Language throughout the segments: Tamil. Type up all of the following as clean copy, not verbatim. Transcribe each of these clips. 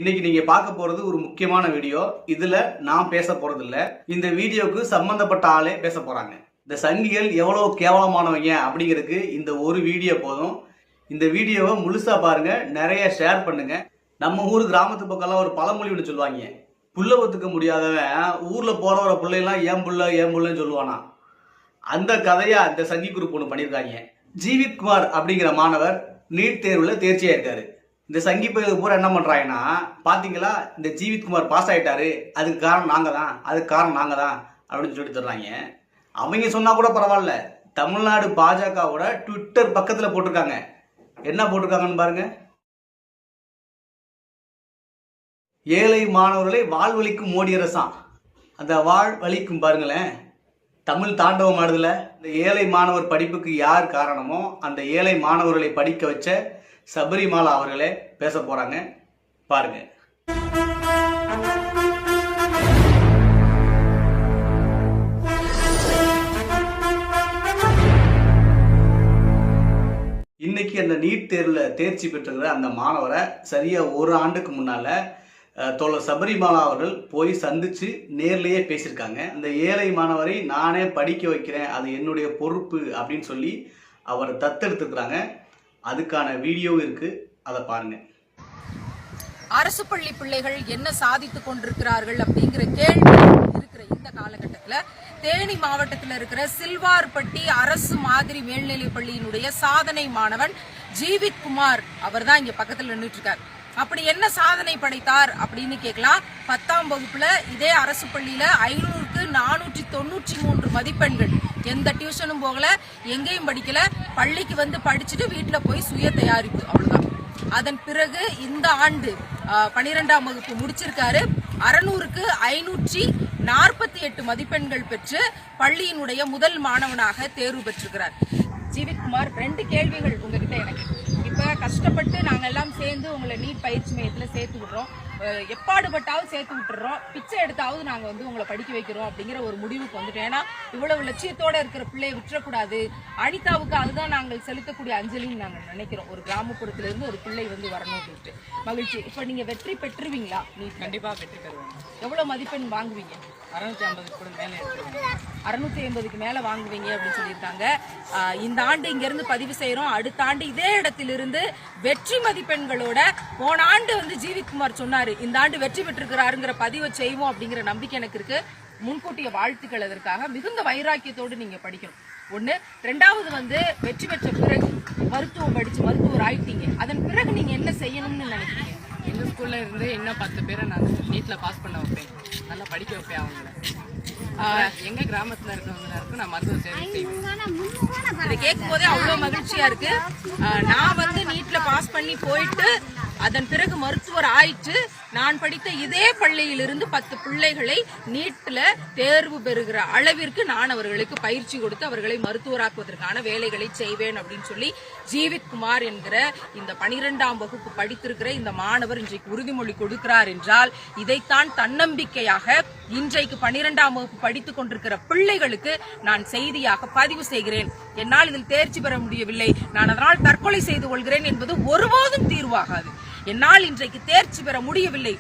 இன்னைக்கு நீங்க பார்க்க போறது ஒரு முக்கியமான வீடியோ. இதுல நான் பேச போறது இல்ல. இந்த வீடியோக்கு சம்பந்தப்பட்ட ஆளே பேச போறாங்க. இந்த சங்கிகள் எவ்வளவு கேவலமானவங்க அப்படிங்கிறதுக்கு இந்த ஒரு வீடியோ போதும். இந்த வீடியோவை முழுசா பாருங்க, நிறைய ஷேர் பண்ணுங்க. நம்ம ஊர் கிராமத்து பக்கம்லாம் ஒரு பழமொழி ஒன்று சொல்லுவாங்க, புள்ள ஒத்துக்க முடியாதவன் ஊர்ல போறவர பிள்ளைலாம் ஏன் புள்ளன்னு சொல்லுவானா. அந்த கதையா இந்த சங்கி குரூப் ஒன்று பண்ணியிருக்காங்க. ஜீவித் குமார் அப்படிங்கிற மாணவர் நீட் தேர்வுல தேர்ச்சியா இருக்காரு. இந்த சங்கி பயிலுக்கு பூரா என்ன பண்றாங்கன்னா, பாத்தீங்களா இந்த ஜீவித் குமார் பாஸ் ஆயிட்டாரு, அதுக்கு காரணம் நாங்க தான் அப்படின்னு சொல்லி தர்றாங்க. அவங்க சொன்னா கூட பரவாயில்ல, தமிழ்நாடு பாஜகவோட ட்விட்டர் பக்கத்துல போட்டிருக்காங்க. என்ன போட்டிருக்காங்கன்னு பாருங்க. ஏழை மாணவர்களை வாழ்வழிக்கும் மோடி அரசாம். அந்த வாழ்வழிக்கும் பாருங்களேன், தமிழ் தாண்டவம் ஆடுதுல. இந்த ஏழை மாணவர் படிப்புக்கு யார் காரணமோ அந்த ஏழை மாணவர்களை படிக்க வச்ச சபரிமாலா அவர்களே பேச போறாங்க, பாருங்க. இன்னைக்கு அந்த நீட் தேர்வுல தேர்ச்சி பெற்றிருக்கிற அந்த மாணவரை சரியா ஒரு ஆண்டுக்கு முன்னால தோழர் சபரிமாலா அவர்கள் போய் சந்திச்சு நேர்லயே பேசியிருக்காங்க. இந்த ஏழை மாணவரை நானே படிக்க வைக்கிறேன், அது என்னுடைய பொறுப்பு அப்படின்னு சொல்லி அவரை தத்தெடுத்துக்கிறாங்க. அதுக்கான வீடியோ இருக்கு, அதை பாருங்க. அரசு பள்ளி பிள்ளைகள் என்ன சாதித்துக் கொண்டிருக்கிறார்கள் அப்படிங்கிற கேள்வி இருக்கிற இந்த காலகட்டத்தில் தேனி மாவட்டத்தில் இருக்கிற சில்வார்பட்டி அரசு மாதிரி மேல்நிலை பள்ளியினுடைய சாதனை மாணவன் ஜீவித் குமார் அவர் தான் இங்க பக்கத்தில் நின்றுட்டு இருக்கார். அப்படி என்ன சாதனை படைத்தார் அப்படின்னு கேட்கலாம். 10ஆம் வகுப்புல இதே அரசு பள்ளியில 500க்கு 493 மதிப்பெண்கள். எந்த டியூஷனும் போகல, எங்கேயும் படிக்கல, பள்ளிக்கு வந்து படிச்சுட்டு வீட்டுல போய் சுய தயாரிப்பு, அவ்வளவுதான். அதன் பிறகு இந்த ஆண்டு 12ஆம் வகுப்பு முடிச்சிருக்காரு. 600க்கு 548 மதிப்பெண்கள் பெற்று பள்ளியினுடைய முதல் மாணவனாக தேர்வு பெற்றிருக்கிறார். ஜீவித் குமார், 2 கேள்விகள் உங்ககிட்ட எனக்கு. இப்ப கஷ்டப்பட்டு நாங்க எல்லாம் சேர்ந்து உங்களை நீட் பயிற்சி மையத்துல சேர்த்து விடுறோம், எப்பாடுபட்டாவது சேர்த்து விட்டுறோம், பிச்சை எடுத்தாவது நாங்க வந்து உங்களை படிக்க வைக்கிறோம் அப்படிங்கிற ஒரு முடிவுக்கு வந்துட்டோம். ஏன்னா இவ்வளவு லட்சியத்தோட இருக்கிற பிள்ளையை விட்டுறக்கூடாது. அனிதாவுக்கு அதுதான் நாங்கள் செலுத்தக்கூடிய அஞ்சலின்னு நாங்க நினைக்கிறோம். ஒரு கிராமப்புறத்துல இருந்து ஒரு பிள்ளை வந்து வரணும் அப்படின்ட்டு மகிழ்ச்சி. இப்ப நீங்க வெற்றி பெற்றுவீங்களா? நீ கண்டிப்பா வெற்றி பெறுவேன். எவ்வளவு மதிப்பெண் வாங்குவீங்க? 650க்கு மேல வாங்குவீங்க அப்படின்னு சொல்லியிருக்காங்க. இந்த ஆண்டு இங்க இருந்து பதிவு செய்யறோம். அடுத்த ஆண்டு இதே இடத்திலிருந்து வெற்றி மதிப்பெண்களோட, போன ஆண்டு வந்து ஜீவித் குமார் சொன்னாரு இந்த ஆண்டு வெற்றி பெற்றிருக்கிறாருங்கிற பதிவை செய்வோம் அப்படிங்கிற நம்பிக்கை எனக்கு இருக்கு. முன்கூட்டிய வாழ்த்துக்கள். அதற்காக மிகுந்த வைராக்கியத்தோடு நீங்க படிக்கணும். ஒண்ணு. 2வது வந்து வெற்றி பெற்ற பிறகு மருத்துவம் படிச்சு மருத்துவர் ஆயிட்டீங்க, அதன் பிறகு நீங்க என்ன செய்யணும்னு நினைக்கிறீங்க? எங்க ஸ்கூல்ல இருந்து இன்னும் 10 பேரை நான் நீட்ல பாஸ் பண்ண வைப்பேன், நல்லா படிக்க வைப்பேன் அவங்கள. எங்க கிராமத்துல இருக்கிறவங்களுக்கு நான் மருத்துவ சேவை செய்வேன். இதை கேட்கும் போதே அவ்வளவு மகிழ்ச்சியா இருக்கு. நான் வந்து நீட்ல பாஸ் பண்ணி போயிட்டு அதன் பிறகு மருத்துவர் ஆயிட்டு நான் படித்த இதே பள்ளியிலிருந்து 10 பிள்ளைகளை நீட்ல தேர்வு பெறுகிற அளவிற்கு நான் அவர்களுக்கு பயிற்சி கொடுத்து அவர்களை மருத்துவராக்குவதற்கான வேலைகளை செய்வேன் அப்படின்னு சொல்லி ஜீவித் குமார் என்கிற இந்த 12ஆம் வகுப்பு படித்திருக்கிற இந்த மாணவர் இன்றைக்கு உறுதிமொழி கொடுக்கிறார் என்றால், இதைத்தான் தன்னம்பிக்கையாக இன்றைக்கு 12ஆம் வகுப்பு படித்துக் கொண்டிருக்கிற பிள்ளைகளுக்கு நான் செய்தியாக பதிவு செய்கிறேன். என்னால் இதில் தேர்ச்சி பெற முடியவில்லை, நான் அதனால் தற்கொலை செய்து கொள்கிறேன் என்பது ஒருபோதும் தீர்வாகாது. என்னால் இன்றைக்கு தேர்ச்சி பெற முடியவில்லை,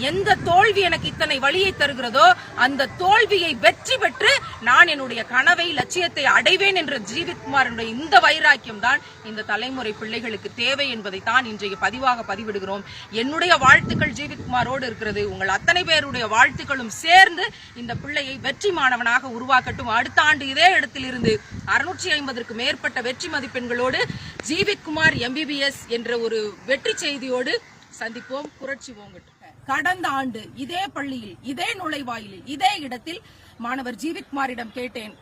எந்த தோல்வி எனக்கு இத்தனை வழியை தருகிறதோ அந்த தோல்வியை வெற்றி பெற்று நான் என்னுடைய கனவை லட்சியத்தை அடைவேன் என்ற ஜீவித் குமாரனுடைய இந்த வைராக்கியம் தான் இந்த தலைமுறை பிள்ளைகளுக்கு தேவை என்பதை தான் இன்றைய பதிவாக பதிவிடுகிறோம். என்னுடைய வாழ்த்துக்கள் ஜீவித் குமாரோடு இருக்கிறது. உங்கள் அத்தனை பேருடைய வாழ்த்துக்களும் சேர்ந்து இந்த பிள்ளையை வெற்றி மாணவனாக உருவாக்கட்டும். அடுத்த ஆண்டு இதே இடத்திலிருந்து 650க்கு மேற்பட்ட வெற்றி மதிப்பெண்களோடு ஜீவித் குமார் MBBS என்ற ஒரு வெற்றி செய்தியோடு சந்திப்போம். புரட்சி ஓங்கட்டும். கடந்த ஆண்டு இதே பள்ளியில், இதே நுழைவாயிலில், இதே இடத்தில் மாணவர் ஜீவித் குமாரிடம் கேட்டேன்,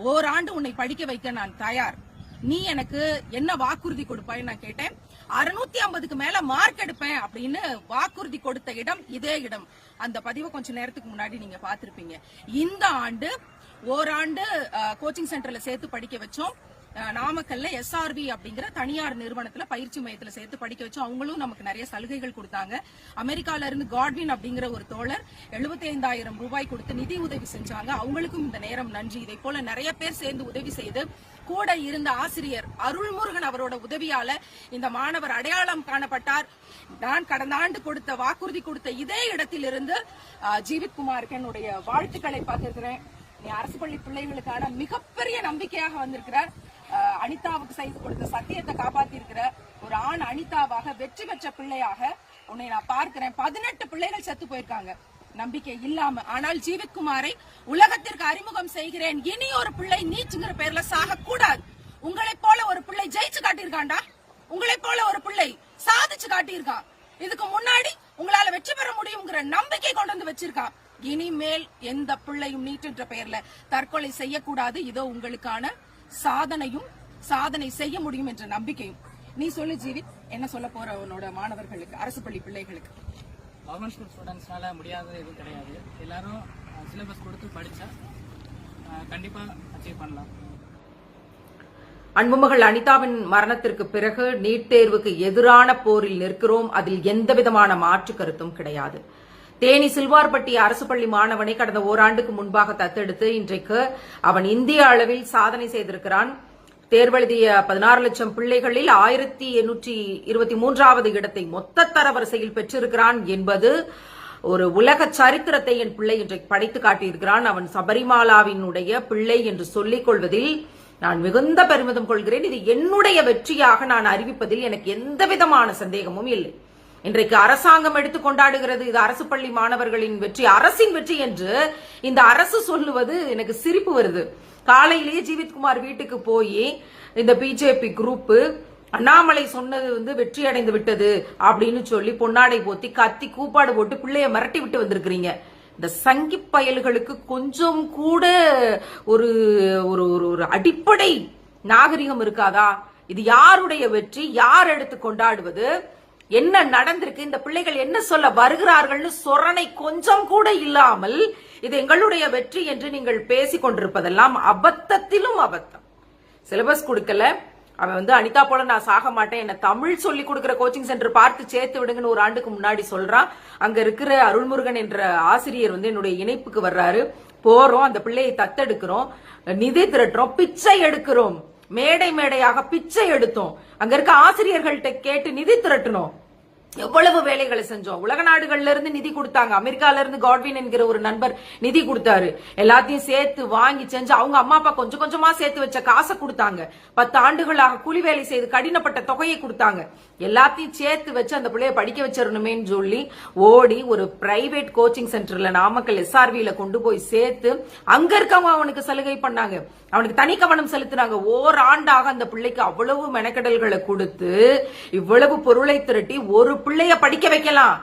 ஓராண்டு உன்னை படிக்க வைக்க நான் தயார், நீ எனக்கு என்ன வாக்குறுதி கொடுப்பாய் நான் கேட்டேன். 650க்கு மேல மார்க் எடுப்பேன் அப்படின்னு வாக்குறுதி கொடுத்த இடம் இதே இடம். அந்த பதிவை கொஞ்ச நேரத்துக்கு முன்னாடி நீங்க பாத்திருப்பீங்க. இந்த ஆண்டு ஓராண்டு கோச்சிங் சென்டர்ல சேர்த்து படிக்க வச்சோம். நாமக்கல்ல SRV அப்படிங்கிற தனியார் நிறுவனத்துல பயிற்சி மையத்துல சேர்த்து படிக்க வச்சோம். அவங்களும் நமக்கு நிறைய சலுகைகள் கொடுத்தாங்க. அமெரிக்கால இருந்து காட்வின் அப்படிங்கிற ஒரு தோழர் 75,000 ரூபாய் கொடுத்து நிதி உதவி செஞ்சாங்க. அவங்களுக்கும் இந்த நேரம் நன்றி. இதை போல நிறைய பேர் சேர்ந்து உதவி செய்து கூட இருந்த ஆசிரியர் அருள்முருகன் அவரோட உதவியால இந்த மாணவர் அடையாளம் காணப்பட்டார். நான் கடந்த ஆண்டு கொடுத்த வாக்குறுதி கொடுத்த இதே இடத்திலிருந்து ஜீவித்குமாருக்கு என்னுடைய வாழ்த்துக்களை பார்த்திருக்கிறேன். நீ அரசு பள்ளி பிள்ளைகளுக்கான மிகப்பெரிய நம்பிக்கையாக வந்திருக்கிறார். அனிதாவுக்கு செய்து கொடுத்த சத்தியத்தை காப்பாத்தி இருக்கிற ஒரு ஆண் அனிதாவாக வெற்றி பெற்ற பிள்ளையாக உன்னை நான் பார்க்கிறேன். 18 பிள்ளைகள் செத்து போயிருக்காங்க நம்பிக்கை இல்லாம. ஆனால் ஜீவித்குமாரை உலகத்திற்கு அறிமுகம் செய்கிறேன். இனி ஒரு பிள்ளை நீச்சுங்கிற பேர்ல சாக கூடாது. உங்களை போல ஒரு பிள்ளை ஜெயிச்சு காட்டியிருக்காண்டா. உங்களை போல ஒரு பிள்ளை சாதிச்சு காட்டியிருக்கான். இதுக்கு முன்னாடி உங்களால வெற்றி பெற முடியுங்கிற நம்பிக்கை கொண்டு வந்து வச்சிருக்கான். இனிமேல் எந்த பிள்ளையும் நீட் என்ற பெயர்ல தற்கொலை செய்யக்கூடாது. இதோ உங்களுக்கான சாதனையும் சாதனை செய்ய முடியும் என்ற நம்பிக்கையும். நீ சொல்லு ஜீவித், என்ன சொல்ல போற உன்னோட மாணவர்களுக்கு, அரசு பள்ளி பிள்ளைகளுக்கு? கவர்மெண்ட் ஸ்கூல் ஸ்டூடெண்ட்ஸ்னால முடியாதது எதுவும் கிடையாது. எல்லாரும் சிலபஸ் கொடுத்து படிச்சா கண்டிப்பா அச்சீவ் பண்ணலாம். அன்புமகள் அனிதாவின் மரணத்திற்கு பிறகு நீட் தேர்வுக்கு எதிரான போரில் நிற்கிறோம். அதில் எந்தவிதமான மாற்று கருத்தும் கிடையாது. தேனி சில்வார்பட்டி அரசு பள்ளி மாணவனை கடந்த ஓராண்டுக்கு முன்பாக தத்தெடுத்து இன்றைக்கு அவன் இந்திய அளவில் சாதனை செய்திருக்கிறான். தேர்வெழுதிய 16 லட்சம் பிள்ளைகளில் 1823வது இடத்தை மொத்த தரவரிசையில் பெற்றிருக்கிறான் என்பது ஒரு உலக சரித்திரத்தை என் பிள்ளை இன்றைக்கு படைத்து காட்டியிருக்கிறான். அவன் சபரிமாலாவினுடைய பிள்ளை என்று சொல்லிக் கொள்வதில் நான் மிகுந்த பெருமிதம் கொள்கிறேன். இது என்னுடைய வெற்றியாக நான் அறிவிப்பதில் எனக்கு எந்த விதமான சந்தேகமும் இல்லை. இன்றைக்கு அரசாங்கம் எடுத்து கொண்டாடுகிறது இது அரசு பள்ளி மாணவர்களின் வெற்றி, அரசின் வெற்றி என்று இந்த அரசு சொல்லுவது எனக்கு சிரிப்பு வருது. காலையிலேயே ஜீவித்குமார் வீட்டுக்கு போய் இந்த பிஜேபி குரூப் அண்ணாமலை சொன்னது வெற்றி அடைந்து விட்டது அப்படின்னு சொல்லி பொன்னாடை போத்தி கத்தி கூப்பாடு போட்டு பிள்ளைய மிரட்டி விட்டு வந்திருக்கிறீங்க. இந்த சங்கி பயல்களுக்கு கொஞ்சம் கூட ஒரு ஒரு ஒரு அடிப்படை நாகரிகம் இருக்காதா? இது யாருடைய வெற்றி? யார் எடுத்து கொண்டாடுவது? என்ன நடந்திருக்கு? இந்த பிள்ளைகள் என்ன சொல்ல வருகிறார்கள்? சொரணை கொஞ்சம் கூட இல்லாமல் இது எங்களுடைய வெற்றி என்று நீங்கள் பேசிக் கொண்டிருப்பதெல்லாம் அபத்தத்திலும் அபத்தம். சிலபஸ் கொடுக்கல, அவன் அனிதா போல நான் சாக மாட்டேன், என்ன தமிழ் சொல்லி கொடுக்கிற கோச்சிங் சென்டர் பார்த்து சேர்த்து விடுங்கன்னு ஒரு ஆண்டுக்கு முன்னாடி சொல்றான். அங்க இருக்கிற அருள்முருகன் என்ற ஆசிரியர் என்னுடைய இணைப்புக்கு வர்றாரு. போறோம், அந்த பிள்ளையை தத்தெடுக்கிறோம், நிதி திரட்டுறோம், பிச்சை எடுக்கிறோம், மேடை மேடையாக பிச்சை எடுத்தோம், அங்க இருக்க ஆசிரியர்கள்ட்ட கேட்டு நிதி திரட்டணும். எவ்வளவு வேலைகளை செஞ்சோம். உலக நாடுகள்ல இருந்து நிதி கொடுத்தாங்க. அமெரிக்கால இருந்து காட்வின் என்கிற ஒரு நண்பர் நிதி கொடுத்தாரு. எல்லாத்தையும் சேர்த்து வாங்கி செஞ்சு அவங்க அம்மா அப்பா கொஞ்சம் கொஞ்சமா சேர்த்து வச்ச காசை கொடுத்தாங்க. 10 ஆண்டுகளாக கூலி வேலை செய்து கடினப்பட்ட தொகையை கொடுத்தாங்க. எல்லாத்தையும் சேர்த்து வச்சு அந்த பிள்ளைய படிக்க வச்சிடணுமேன்னு சொல்லி ஓடி ஒரு பிரைவேட் கோச்சிங் சென்டர்ல நாமக்கல் SRVல கொண்டு போய் சேர்த்து அங்க இருக்கவங்க அவனுக்கு சலுகை பண்ணாங்க, அவனுக்கு தனி கவனம் செலுத்தினாங்க. ஓராண்டாக அந்த பிள்ளைக்கு அவ்வளவு மெனக்கடல்களை கொடுத்து இவ்வளவு பொருளை திரட்டி ஒரு பிள்ளைய படிக்க வைக்கலாம்.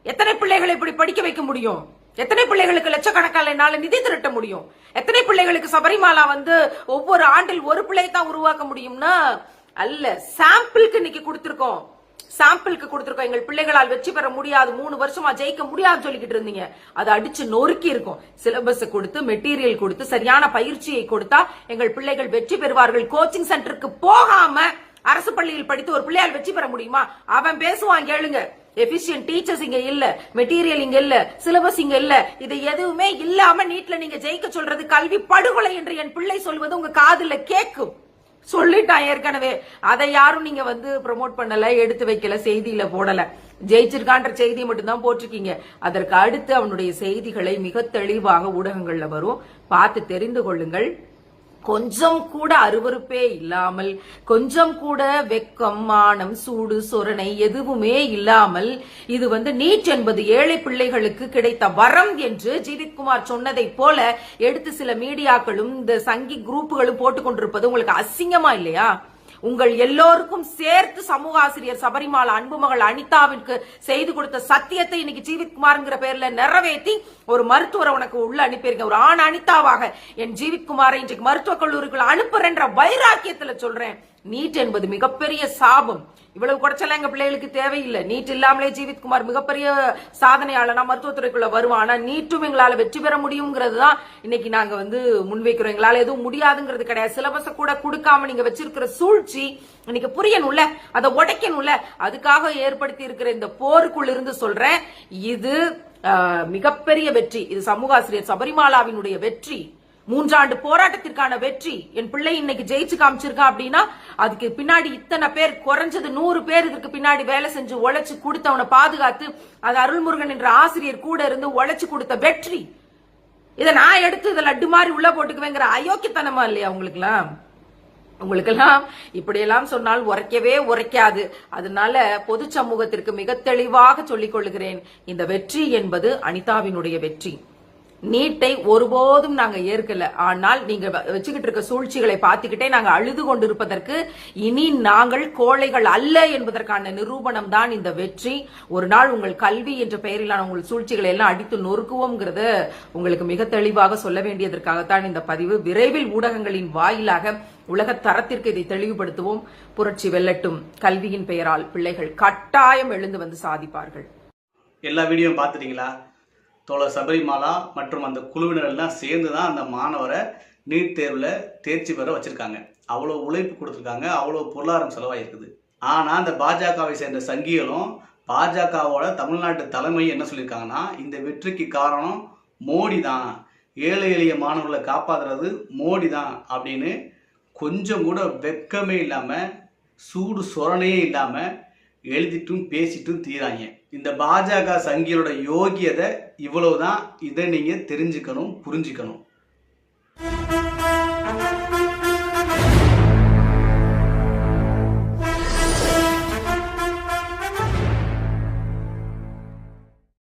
எத்தனை பிள்ளைகளை இப்படி படிக்க வைக்க முடியும்? எத்தனை பிள்ளைகளுக்கு லட்சக்கணக்கான என்னால நிதி திரட்ட முடியும்? எத்தனை பிள்ளைகளுக்கு சபரிமாலா ஒவ்வொரு ஆண்டில் ஒரு பிள்ளையை தான் உருவாக்க முடியும்னா அல்ல. சாம்பிளுக்கு இன்னைக்கு கொடுத்திருக்கோம், சாம்பிளுக்கு கொடுத்திருக்கோம். எங்கள் பிள்ளைகளால் வெற்றி பெற முடியாது, 3 வருஷமா ஜெயிக்க முடியாது சொல்லிக்கிட்டு இருந்தீங்க. அதை அடிச்சு நொறுக்கி இருக்கும். சிலபஸ் கொடுத்து மெட்டீரியல் கொடுத்து சரியான பயிற்சியை கொடுத்தா எங்கள் பிள்ளைகள் வெற்றி பெறுவார்கள். கோச்சிங் சென்டருக்கு போகாம அரசு பள்ளியில் படித்து ஒரு பிள்ளையால் வெற்றி பெற முடியுமா? அவன் பேசுவான் கேளுங்க. எஃபிஷியன்ட் டீச்சர்ஸ் இங்க இல்ல, மெட்டீரியல் இங்க இல்ல, சிலபஸ் இங்க இல்ல, இது எதுவுமே இல்லாம நீட்ல நீங்க ஜெயிக்க சொல்றது கல்வி படுகொலை என்று என் பிள்ளை சொல்வது உங்க காதுல கேட்கும். சொல்லிட்டான் ஏற்கனவே. அதை யாரும் நீங்க ப்ரமோட் பண்ணல, எடுத்து வைக்கல, செய்தியில போடல. ஜெயிச்சிருக்கான்ற செய்தியை மட்டும்தான் போட்டிருக்கீங்க. அதற்கு அடுத்து அவனுடைய செய்திகளை மிக தெளிவாக ஊடகங்கள்ல வரும், பார்த்து தெரிந்து கொள்ளுங்கள். கொஞ்சம் கூட அருவருப்பே இல்லாமல், கொஞ்சம் கூட வெக்கம், மானம், சூடு, சொரணை எதுவுமே இல்லாமல் இது நீட் என்பது ஏழை பிள்ளைகளுக்கு கிடைத்த வரம் என்று ஜீவித்குமார் சொன்னதை போல எடுத்து சில மீடியாக்களும் இந்த சங்கி குரூப்புகளும் போட்டுக் கொண்டிருப்பது உங்களுக்கு அசிங்கமா இல்லையா? உங்கள் எல்லோருக்கும் சேர்த்து சமூக ஆசிரியர் சபரிமாலா அன்புமகள் அனிதாவிற்கு செய்து கொடுத்த சத்தியத்தை இன்னைக்கு ஜீவித்குமார்ங்கிற பேர்ல நிறைவேற்றி ஒரு மருத்துவரை உனக்கு உள்ள அனுப்பியிருக்கேன். ஒரு ஆண் அனிதாவாக என் ஜீவித்குமாரை இன்றைக்கு மருத்துவக் கல்லூரிக்குள்ள அனுப்புறேன்ற வைராக்கியத்துல சொல்றேன். நீட் என்பது மிகப்பெரிய சாபம். இவ்வளவு குறைச்சல எங்க பிள்ளைகளுக்கு தேவையில்லை. நீட் இல்லாமலே ஜீவித்குமார் மிகப்பெரிய சாதனையாளனா மருத்துவத்துறைக்குள்ள வருவான். ஆனா நீட்டும் எங்களால வெற்றி பெற முடியுங்கிறது தான் இன்னைக்கு நாங்க முன்வைக்கிறோம். எங்களால எதுவும் முடியாதுங்கிறது கிடையாது. சிலபஸ கூட கொடுக்காம நீங்க வச்சிருக்கிற சூழ்ச்சி இன்னைக்கு புரியணும்ல, அதை உடைக்கணும்ல. அதுக்காக ஏற்படுத்தி இருக்கிற இந்த போருக்குள்ள இருந்து சொல்றேன், இது மிகப்பெரிய வெற்றி. இது சமூக ஆசிரியர் சபரிமாலாவினுடைய வெற்றி. 3 ஆண்டு போராட்டத்திற்கான வெற்றி. என் பிள்ளை இன்னைக்கு ஜெயிச்சு காமிச்சிருக்கான் அப்படின்னா அதுக்கு பின்னாடி இத்தனை பேர், குறைஞ்சது 100 பேர் இதற்கு பின்னாடி வேலை செஞ்சு உழைச்சு கொடுத்து அவனை பாதுகாத்து, அது அருள்முருகன் என்ற ஆசிரியர் கூட இருந்து உழைச்சு கொடுத்த வெற்றி. இதை நான் எடுத்து இதை லட்டு மாதிரி உள்ள போட்டுக்குவேங்கிற அயோக்கியத்தனமா இல்லையா உங்களுக்கெல்லாம் இப்படியெல்லாம் சொன்னால் உரைக்கவே உரைக்காது. அதனால பொது சமூகத்திற்கு மிக தெளிவாக சொல்லிக் கொள்கிறேன், இந்த வெற்றி என்பது அனிதாவினுடைய வெற்றி. நீட்டை ஒருபோதும் நாங்க ஏற்கல. ஆனால் நீங்க வச்சுக்கிட்டு இருக்க சூழ்ச்சிகளை பார்த்துக்கிட்டே நாங்க அழுது கொண்டிருப்பதற்கு இனி நாங்கள் கோழைகள் அல்ல என்பதற்கான நிரூபணம் தான் இந்த வெற்றி. ஒரு நாள் உங்கள் கல்வி என்ற பெயரிலான உங்கள் சூழ்ச்சிகளை எல்லாம் அடித்து நொறுக்குவோம்ங்கிறத உங்களுக்கு மிக தெளிவாக சொல்ல வேண்டியதற்காகத்தான் இந்த பதிவு. விரைவில் ஊடகங்களின் வாயிலாக உலக தரத்திற்கு இதை தெளிவுபடுத்துவோம். புரட்சி வெல்லட்டும். கல்வியின் பெயரால் பிள்ளைகள் கட்டாயம் எழுந்து வந்து சாதிப்பார்கள். எல்லா வீடியோ பார்த்துட்டீங்களா? தோழர் சபரிமாலா மற்றும் அந்த குழுவினர் எல்லாம் சேர்ந்து தான் அந்த மாணவரை நீட் தேர்வில் தேர்ச்சி பெற வச்சிருக்காங்க. அவ்வளோ உழைப்பு கொடுத்துருக்காங்க, அவ்வளோ பொருளாதாரம் செலவாயிருக்குது. ஆனால் அந்த பாஜகவை சேர்ந்த சங்கிகளும் பாஜகவோட தமிழ்நாட்டு தலைமை என்ன சொல்லியிருக்காங்கன்னா, இந்த வெற்றிக்கு காரணம் மோடி தான், ஏழை எளிய மாணவர்களை காப்பாற்றுறது மோடி தான் அப்படின்னு கொஞ்சம் கூட வெட்கமே இல்லாமல், சூடு சொரணையே இல்லாமல் எழுதிட்டும் பேசிட்டும் தீராங்க. இந்த பாஜக சங்கிகளோட யோகியதை இவ்வளவுதான். இதை நீங்க தெரிஞ்சுக்கணும், புரிஞ்சுக்கணும்.